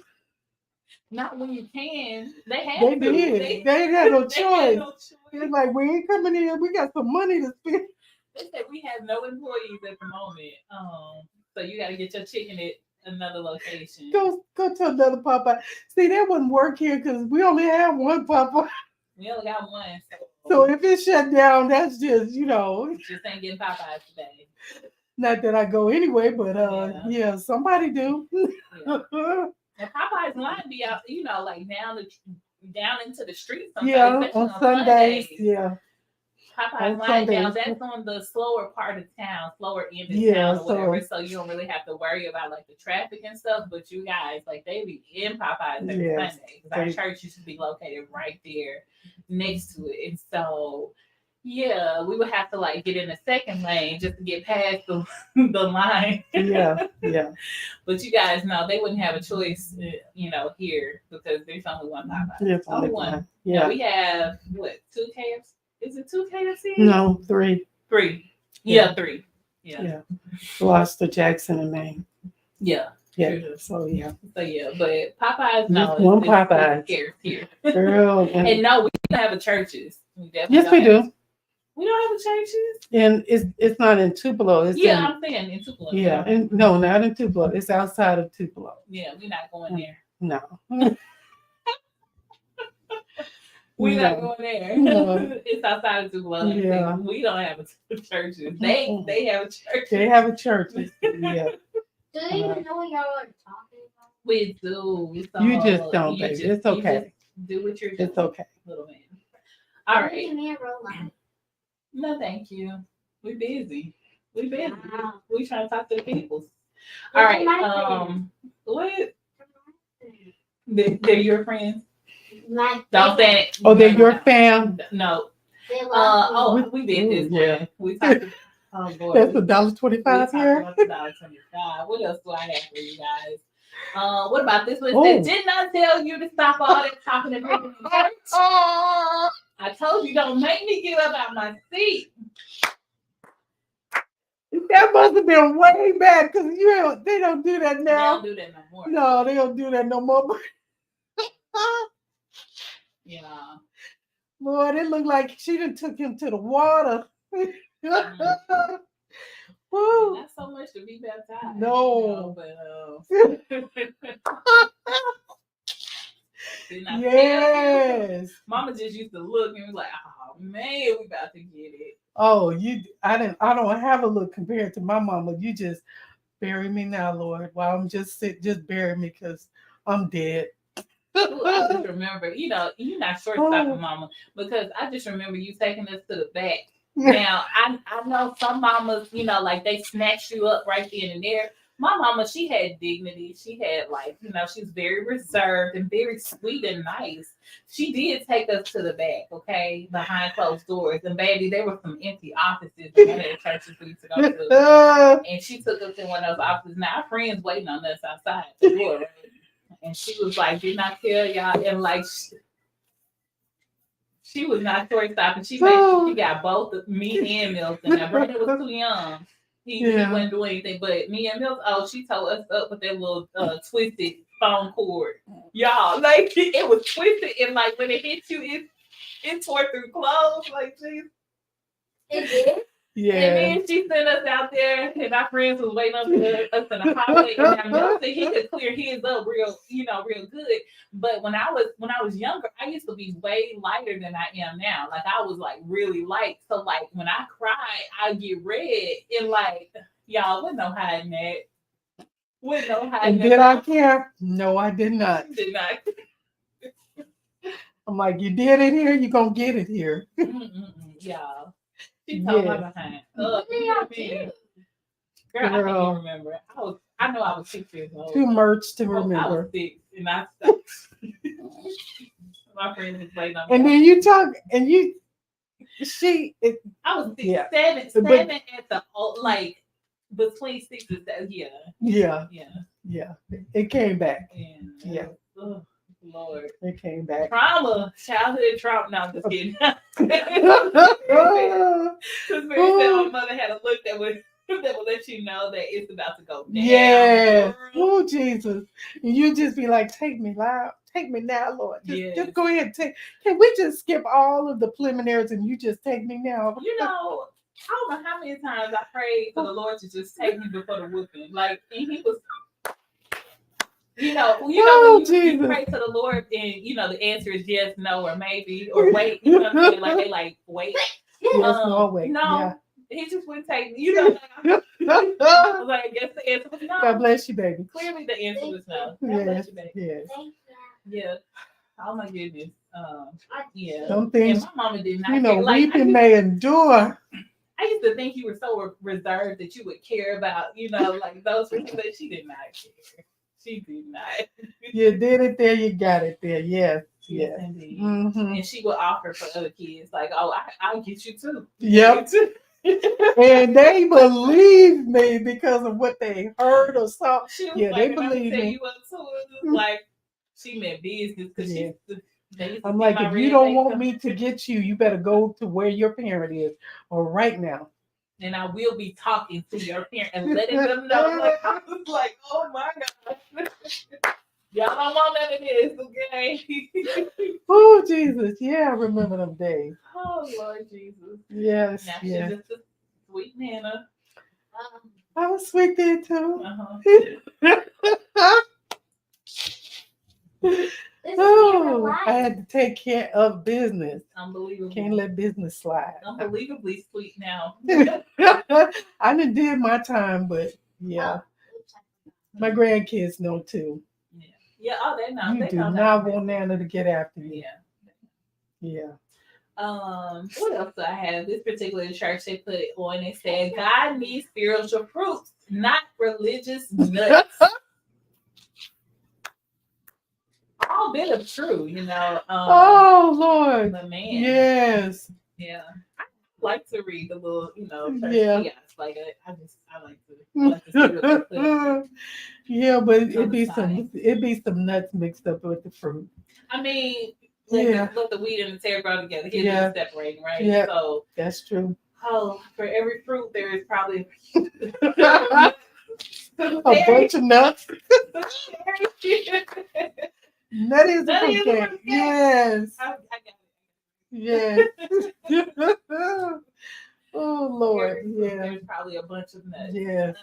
Not when you can. They did. They had no choice. It's like, we ain't coming in. We got some money to spend. They said we have no employees at the moment. So you got to get your chicken at another location. Go to another Popeye. See, that wouldn't work here because we only have one Popeye. We only got one. So if it's shut down, that's just, Just ain't getting Popeyes today. Not that I go anyway, but somebody do. And Popeyes might be out, like down into the streets sometimes. On Sundays. Popeyes might down. That's on the slower part of town, slower end of town or whatever. So you don't really have to worry about like the traffic and stuff. But you guys, like they be in Popeyes every Sunday because our church used to be located right there next to it. And so we would have to like get in the second lane just to get past the line. But you guys know they wouldn't have a choice, here because there's only one Popeye. There's only one. Yeah. Now we have 2 KFC? Is it 2 KFC? No, 3. 3. Yeah, 3. Yeah. Gloucester, Jackson, and Maine. Yeah. Yeah. So but Popeyes, no. One Popeye. Scarce here. Girl. And no, we don't have a churches. Yes, we do. We don't have a churches? And it's not in Tupelo. I'm saying in Tupelo. Yeah. And no, not in Tupelo. It's outside of Tupelo. Yeah, we're not going there. No. We're not going there. No. It's outside of Tupelo. Yeah. We don't have a churches. They have a church. They have a church. Yeah. Do they even know what y'all are talking about? We do. So you just don't, baby. It's okay. Do what you're doing. It's okay. Little man. All right. Give me a roll line. No, thank you. We're busy. Wow. We trying to talk to the people. All right. My What? They're your friends. My Don't say it. Oh, they're your fam. No. They love me. We did this Yeah. one. We talked. Oh Lord. That's We $1.25 talked here. about $1.25. What else do I have for you guys? What about this one? Oh. They did not tell you to stop all that talking and drinking in church. I told you don't make me get up out my seat. That must have been way back because they don't do that They now. don't do that no more. No, they don't do that no more. Yeah. Lord, it looked like she done took him to the water. Woo. Not so much to be baptized. No. But didn't I tell you? Yes. Mama just used to look and was like, "Oh man, we about to get it." Oh, I don't have a look compared to my mama. You just bury me now, Lord. While I'm just bury me because I'm dead. Ooh, I just remember, you're not short stopping mama, because I just remember you taking us to the back. Now, I know some mamas, like they snatch you up right then and there. My mama, she had dignity. She had she was very reserved and very sweet and nice. She did take us to the back, okay, behind closed doors. And baby, there were some empty offices in one of the churches we used to go to. And she took us in one of those offices. Now, our friends waiting on us outside the door, right? And she was like, did not tell y'all. And she was not short stopping. She made sure she got both me and Milton. Now, Brandon was too young. He wouldn't do anything. But me and Milton, she told us up with that little twisted phone cord. Y'all, it was twisted. And when it hit you, it tore through clothes. Geez. It did? Yeah. And then she sent us out there, and our friends was waiting on us in the hallway. And now Milton, he could clear his up real good. But when I was younger, I used to be way lighter than I am now. I was really light. So when I cry, I get red. And y'all, wasn't no hiding that. Wasn't no hiding And that. did I care? No, I did not. Did not. I'm like, you did it here, you're gonna get it here. Y'all. She told my behind. Girl, I can't even remember. I know I was 6 years old. Too much to I was remember. 6, and I stopped. My friends was waiting on me. And then you talk, and I was 6, Yeah. 7 at the between 6 and 7. Yeah. It came back. And, Yeah. Oh, Lord. It came back. Trauma, childhood trauma. No, I'm just kidding. Because Mary said my mother had a look that would let you know that it's about to go down. Yes. Oh, Jesus. And you just be like, take me now, Lord. Just go ahead and can we just skip all of the preliminaries and you just take me now? I don't know how many times I prayed for the Lord to just take me before the whooping. And he was, when you pray to the Lord and, the answer is yes, no, or maybe, or wait. You know what I'm saying? They wait. Yes, no, wait. No, yeah. He just wouldn't take me. I was like, I guess the answer was no. God bless you, baby. Clearly the answer was no. God bless you, baby. Yes. Yeah. Oh my goodness. Yeah. Some things, and my mama did not weeping may endure. I used to think you were so reserved that you would care about, those things, but she did not care. She did not. You did it there, you got it there. Yes. Yes, indeed. Mm-hmm. And she would offer for other kids, I'll get you too. Yep. And they believe me because of what they heard or saw. They believe me. You up too. It was she meant business because I'm like, if you don't want me to get you, you better go to where your parent is, or right now. And I will be talking to your parent and letting them know. I was like, oh my God. Y'all don't want none of this, okay? Oh, Jesus. Yeah, I remember them days. Oh, Lord Jesus. Yes. Now she's just a sweet Nana. I was sweet there too. I had to take care of business. Unbelievable. Can't let business slide. Unbelievably sweet now. I done did my time, but yeah. My grandkids know too. Yeah, they know. You do not want Nana to get after you. Yeah. What else do I have? This particular church they put on. They said God needs spiritual fruits, not religious nuts. All bit of true, you know. Oh Lord. But man, Yes. yeah. I like to read the little, church Yeah. kiosks. Like I like to see what they put. Yeah, but On the side. it'd be some nuts mixed up with the fruit. I mean, Yeah. let the wheat and the tare grow together. Here's Yeah. the separating, right? Yeah. So, That's true. for every fruit, there is probably A bunch of nuts. That is a fruit cake. Yes. I got it. Yes. Oh Lord. Every fruit, Yeah. there's probably a bunch of nuts. Yes.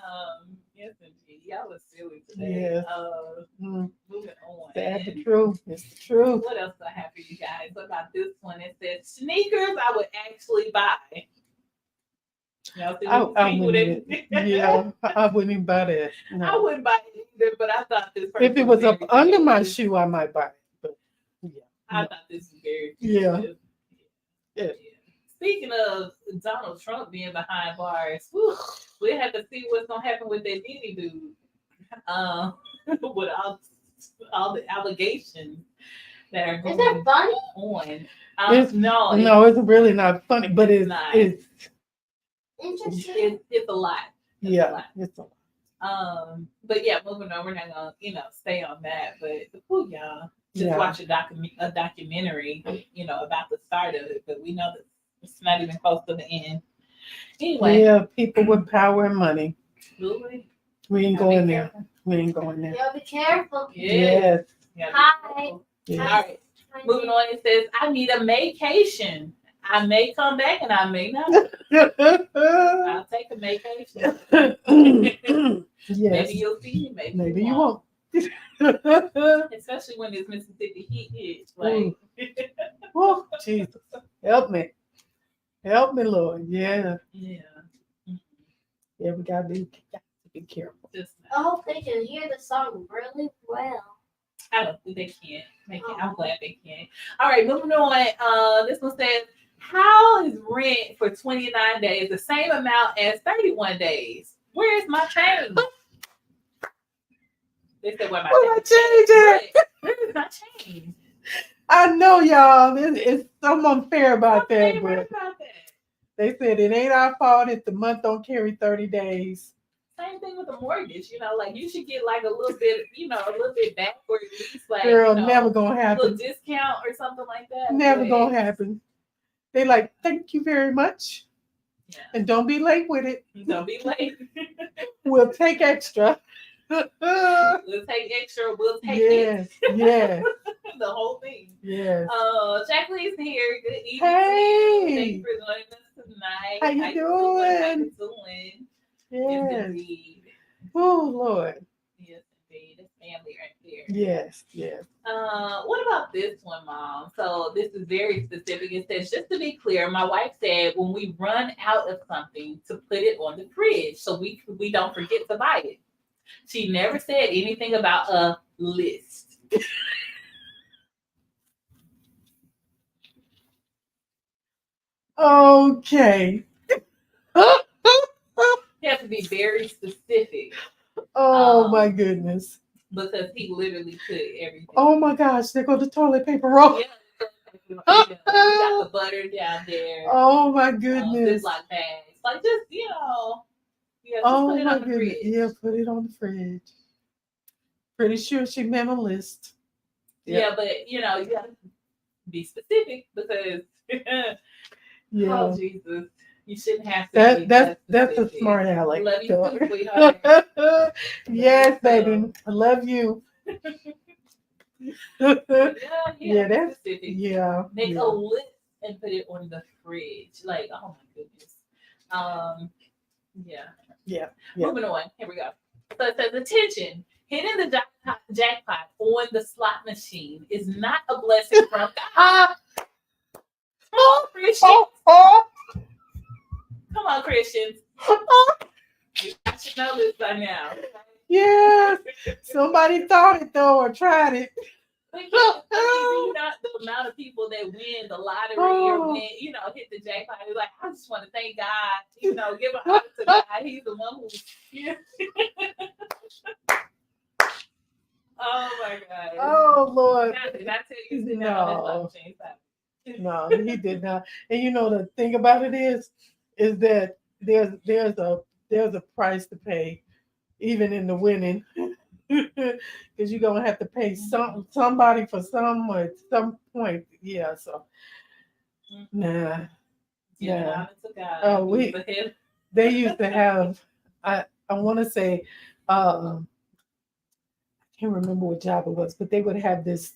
Yes, indeed. Y'all are silly today. Yes. Moving on. That's the truth. It's the truth. What else do I have for you guys? What about this one? It says sneakers I would actually buy. I wouldn't. Yeah, I wouldn't even buy that. No. I wouldn't buy it either, but I thought this. If it was up very under my creative. shoe, I might buy it. But yeah. I thought this was very Yeah. creative. Yeah. Speaking of Donald Trump being behind bars, we'll have to see what's gonna happen with that Diddy dude. With all the allegations that are Is going that funny? on. No, it's really not funny, but it's not. Interesting. It's a lot. It's a yeah, lot. it's a lot. But yeah, moving on, we're not gonna stay on that. But y'all just Yeah. watch a documentary, about the start of it. But we know that it's not even close to the end. Anyway, Yeah, people with power and money. really, We ain't Gotta be going there. careful. We ain't going there. Y'all be careful. Yes. Yeah. Hi. Yes. All right. Moving on, it says, I need a vacation. I may come back and I may not. I'll take a vacation. Yes. Maybe you'll see me, Maybe you won't. Especially when this Mississippi heat hits. Like, Oh, Jesus. Help me. Help me, Lord. Yeah. yeah. Yeah, we gotta be careful. Just, I hope they can hear the song really well. I don't think they can. I'm glad they can. All right, moving on. This one says, how is rent for 29 days the same amount as 31 days? Where is my change? They said, where my change? Where is my change? I know, y'all. It's some unfair about that, What's but favorite about that? they said it ain't our fault if the month don't carry 30 days. Same thing with the mortgage, like you should get like a little bit back, or at least like Girl, never gonna a little happen. discount or something like that. Never But, gonna happen. They like, thank you very much. yeah, And don't be late with it. don't be late. We'll take extra. We'll take extra. We'll take Yes, yes, the whole thing. yes. Jacqueline's here. Good evening. Hey. Thank you for joining us tonight. How you doing? Yes, Yes. indeed. Oh, Lord. Yes, indeed. It's family right there. Yes, yes. What about this one, Mom? So this is very specific. It says, just to be clear, my wife said when we run out of something to put it on the fridge so we don't forget to buy it. She never said anything about a list. Okay. You have to be very specific. Oh, my goodness. Because he literally put everything. Oh, my gosh. There goes the toilet paper roll. Yeah. You got the butter down there. Oh, my goodness. Ziploc bags. Like, just, just Oh, put it my on the goodness. fridge. Yeah, put it on the fridge. Pretty sure she meant a list. Yeah, but, you got to be specific because, Yeah. oh, Jesus. You shouldn't have to. That's a smart aleck. Love you too, sweetheart. Yes, baby. I love you. Yeah, that's specific. yeah. Make yeah. a list and put it on the fridge. Like, oh my goodness. Yeah. Moving on. Here we go. So it says, attention. Hitting the jackpot on the slot machine is not a blessing from God. Christians. Come on, Christians. You should know this by now. Yes. Somebody thought it though or tried it. But yeah, the amount of people that win the lottery or win, hit the jackpot. It's like, I just want to thank God, give an honor to God. He's the one who, Oh my God. Oh Lord. Did I tell you sit down? No, he did not. And the thing about it is that there's a price to pay, even in the winning, because you're gonna have to pay somebody for some at some point. Yeah. So, nah. Yeah. They used to have. I want to say. I can't remember what job it was, but they would have this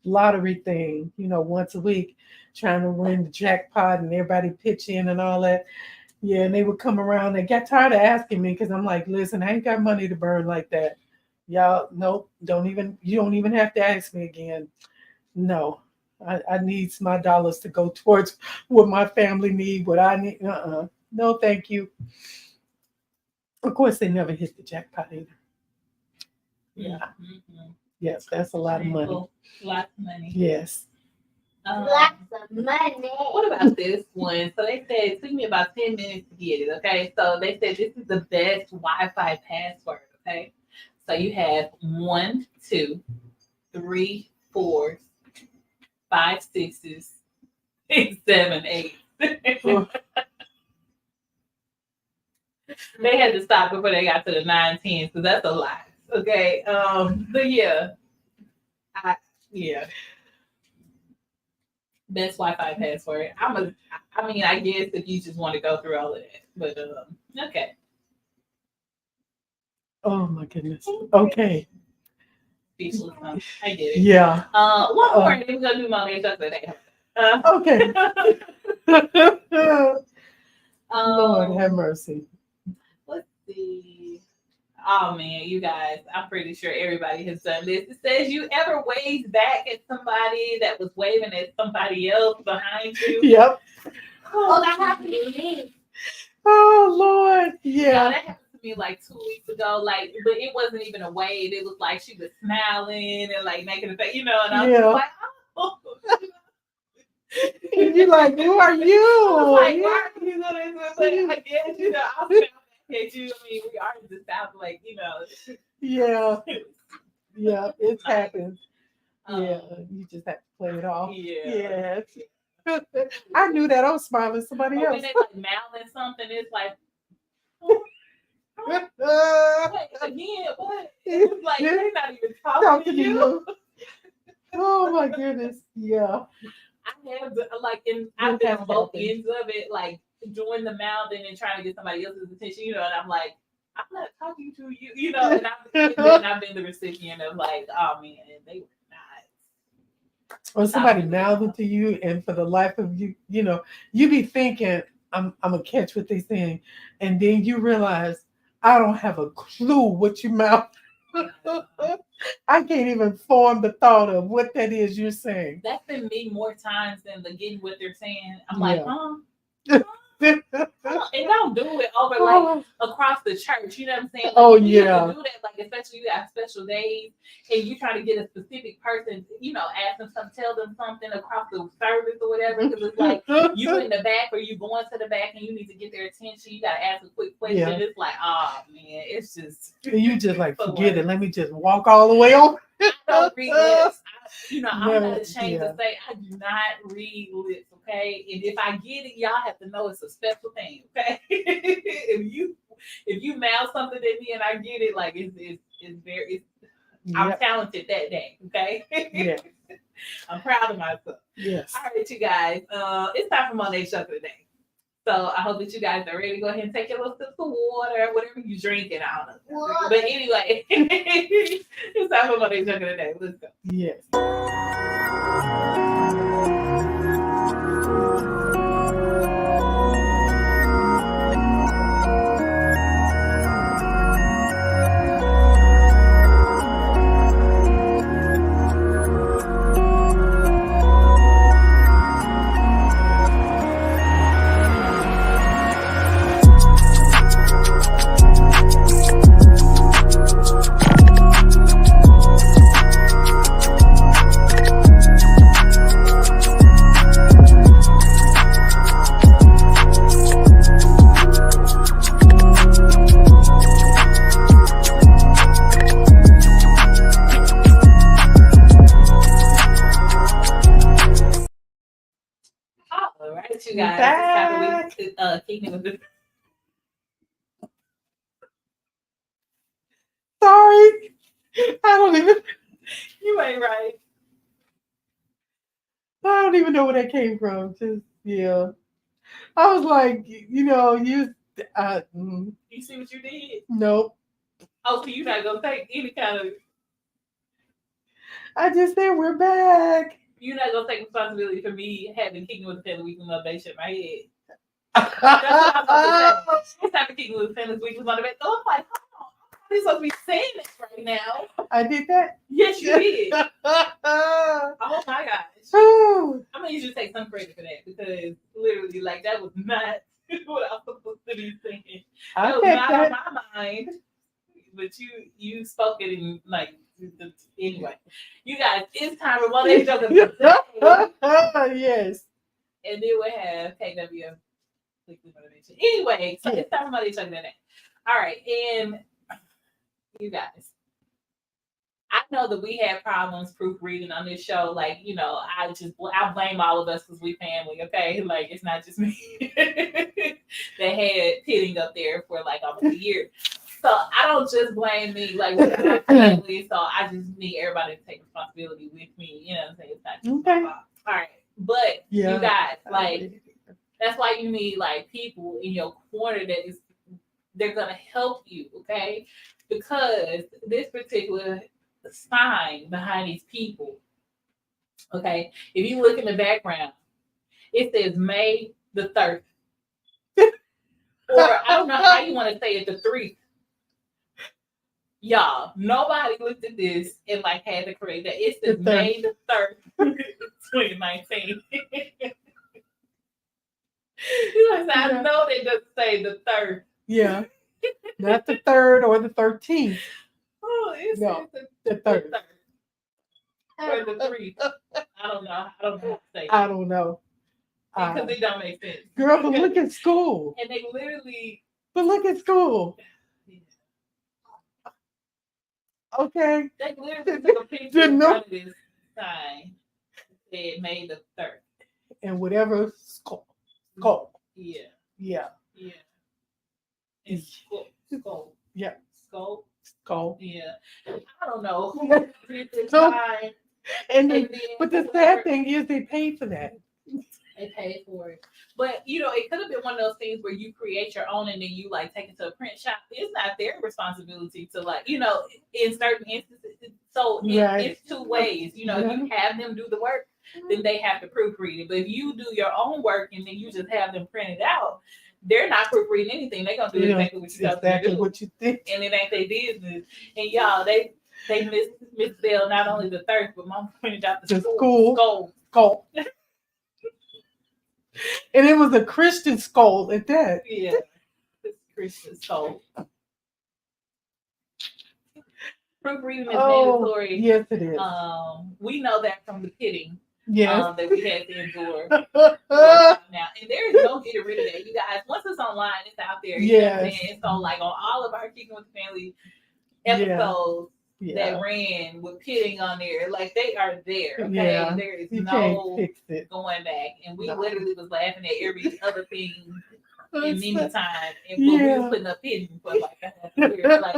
lottery thing, once a week, trying to win the jackpot and everybody pitch in and all that. Yeah, and they would come around. They got tired of asking me because I'm like, listen, I ain't got money to burn like that. Y'all, nope, you don't even have to ask me again. No, I need my dollars to go towards what my family need, what I need. No, thank you. Of course, they never hit the jackpot either. Yeah. Mm-hmm. Yes, that's a lot of money. Lots of money. Yes. Lots of money. What about this one? So they said it took me about 10 minutes to get it. Okay. So they said this is the best Wi-Fi password. Okay. So you have 1, 2, 3, 4, 5, 6, 7, 8. They had to stop before they got to the 9, 10. So that's a lot. Okay, but yeah, best Wi-Fi password. I guess if you just want to go through all of that, but okay. Oh my goodness. Okay. Speechless. I get it. Yeah. One more, and then we're gonna do Monet today. Okay. Lord have mercy. Let's see. Oh man, you guys, I'm pretty sure everybody has done this. It says, you ever waved back at somebody that was waving at somebody else behind you? Yep. Oh, that happened to me. Oh Lord. Yeah. That happened to me like 2 weeks ago. Like, but it wasn't even a wave. It was like she was smiling and like making a face, and I was just like, oh. And you're like, who are you? Like, why are you doing this? But I guess, I'll smile at you. I mean, we are just sound like, Yeah. Yeah, it's happened. Yeah, you just have to play it off. Yeah. Yes. I knew that. I was smiling at somebody else. When they like mouthing something, it's like, wait, again, what? It's like they're not even talking to you. Oh my goodness. Yeah. I have I've been on both ends of it, like doing the mouthing and trying to get somebody else's attention, and I'm like, I'm not talking to you, and I've been the recipient of like, oh man, they were not. Or somebody mouthing to you, and for the life of you, you be thinking, I'm gonna catch what they saying, and then you realize I don't have a clue what you mouth. I can't even form the thought of what that is you're saying. That's been me more times than the getting what they're saying. I'm like, and don't do it over like across the church. You know what I'm saying? Like, oh you yeah. do that, like especially you have special days and you try to get a specific person, ask them something, tell them something across the service or whatever. Because it's like you in the back or you going to the back and you need to get their attention. You gotta ask a quick question. Yeah. It's like, oh man, it's just you just like forget it. Let me just walk all the way on. I don't read lips. I'm not ashamed to say I do not read lips, okay? And if I get it, y'all have to know it's a special thing, okay? if you mouth something at me and I get it, like I'm talented that day, okay? Yeah. I'm proud of myself. Yes. All right, you guys. It's time for Monet Shuck of the Day. So I hope that you guys are ready to go ahead and take your little sips of water, whatever you drink, and I don't know. But anyway, it's time for Monet Shuck of the Day. Let's go. Yes. guys. back. Kingdom of the Sorry. I don't even. You ain't right. I don't even know where that came from. Just yeah. I was like, you. You see what you did? Nope. Oh, so you're not gonna take any kind of. I just said we're back. You're not gonna take responsibility for me having Kingdom of the Family Weekly motivation in my head. That's what I was about to say. It's time for Kingdom of the Family Weekly motivation. So I'm like, hold on, I'm supposed to be saying this right now. I did that. Yes, you did. Oh Oh my gosh. oh, I'm gonna usually take some credit for that because literally, like, that was not what I was supposed to be saying. I That was take not that. on my mind. But you spoke it in like anyway. You guys, it's time for Monet joke of the day, Yes. and then we have KW weekly motivation. Anyway, so it's time for Monet joke of the day. All right, and you guys. I know that we had problems proofreading on this show. Like, I blame all of us because we family, okay? Like, it's not just me. They had pitting up there for like almost a year. So I don't just blame me, like, we're not family. So I just need everybody to take responsibility with me. You know what I'm saying? It's not just my fault. All right. But you guys, like, that's why you need like people in your corner they're gonna help you, okay? Because this particular sign behind these people, okay? If you look in the background, it says May the 3rd. Or I don't know how you want to say it, the 3rd. Y'all, nobody looked at this and like had to correct that. It says May the 3rd, 2019. I know they just say the 3rd. Yeah. Not the 3rd or the 13th. Oh, it's No, the 3rd. Or the 3rd. I don't know. I don't know how to say it. I don't know. Because it don't make sense. Girl, but look at school. And they literally. But look at school. Okay. They literally took a picture in front of this sign. Said May the 3rd. And whatever skull. Yeah. Yeah. Yeah. It's skull. Yeah. Skull. Yeah. I don't know. So, but the sad thing is they paid for that. They paid for it. But, it could have been one of those things where you create your own and then you, like, take it to a print shop. It's not their responsibility to, like, in certain instances. So, it's two ways. If you have them do the work, then they have to proofread it. But if you do your own work and then you just have them print it out, they're not proofreading anything. They're going to do exactly what you tell them to do. What you think. And it ain't their business. And, y'all, they misspelled not only the 3rd, but Mom pointed out the school. Skull. And it was a Christian skull at that. Yeah. It's Christian skull. Proofreading is mandatory. Yes, it is. We know that from the pitting. Yes. That we had to endure now. And there is no getting rid of that. You guys, once it's online, it's out there. You know what I'm saying? So, like, on all of our Kicking with the Family episodes, that ran with pitting on there, like, they are there. Okay, there is no going back, and we literally was laughing at every other thing in many times, and we was putting up pitting for like a half a year. Like,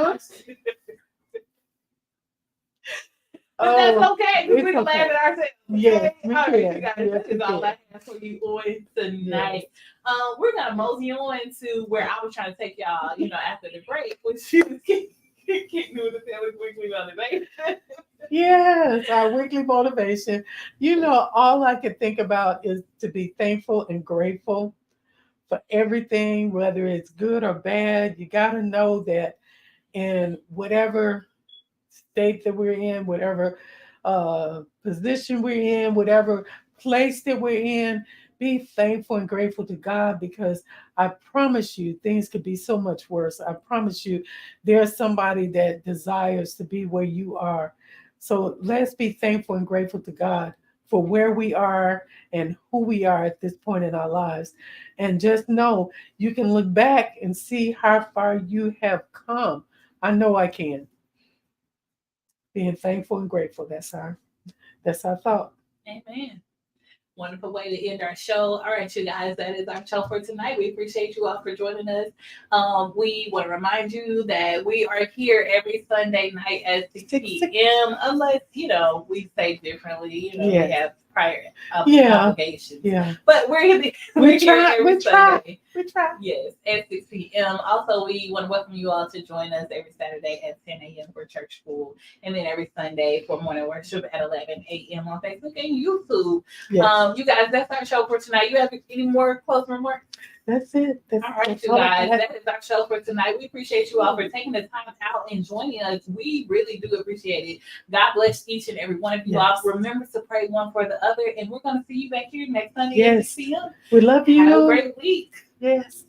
but that's okay. We can laugh at ourselves. Yes, we all can. right, you guys, this is all I have for you boys tonight. We're gonna mosey on to where I was trying to take y'all, after the break, which is Kicking with the Family Weekly motivation. Yes, our weekly motivation. All I can think about is to be thankful and grateful for everything, whether it's good or bad. You got to know that in whatever state that we're in, whatever position we're in, whatever place that we're in, be thankful and grateful to God, because I promise you things could be so much worse. I promise you there's somebody that desires to be where you are. So let's be thankful and grateful to God for where we are and who we are at this point in our lives. And just know you can look back and see how far you have come. I know I can. Being thankful and grateful. That's our thought. Amen. wonderful way to end our show. All right, you guys, that is our show for tonight. We appreciate you all for joining us. We want to remind you that we are here every Sunday night at 6 p.m. Unless, we say differently. We have prior obligations. Yeah. But we're here every Sunday. We try. Yes, at 6 p.m. Also, we want to welcome you all to join us every Saturday at 10 a.m. for church school, and then every Sunday for morning worship at 11 a.m. on Facebook and YouTube. Yes. You guys, that's our show for tonight. You have any more closing remarks? That's it. All right, you guys, that is our show for tonight. We appreciate you all for taking the time out and joining us. We really do appreciate it. God bless each and every one of you all. Remember to pray one for the other, and we're going to see you back here next Sunday at 6 p.m. We love you. Have a great week. Yes.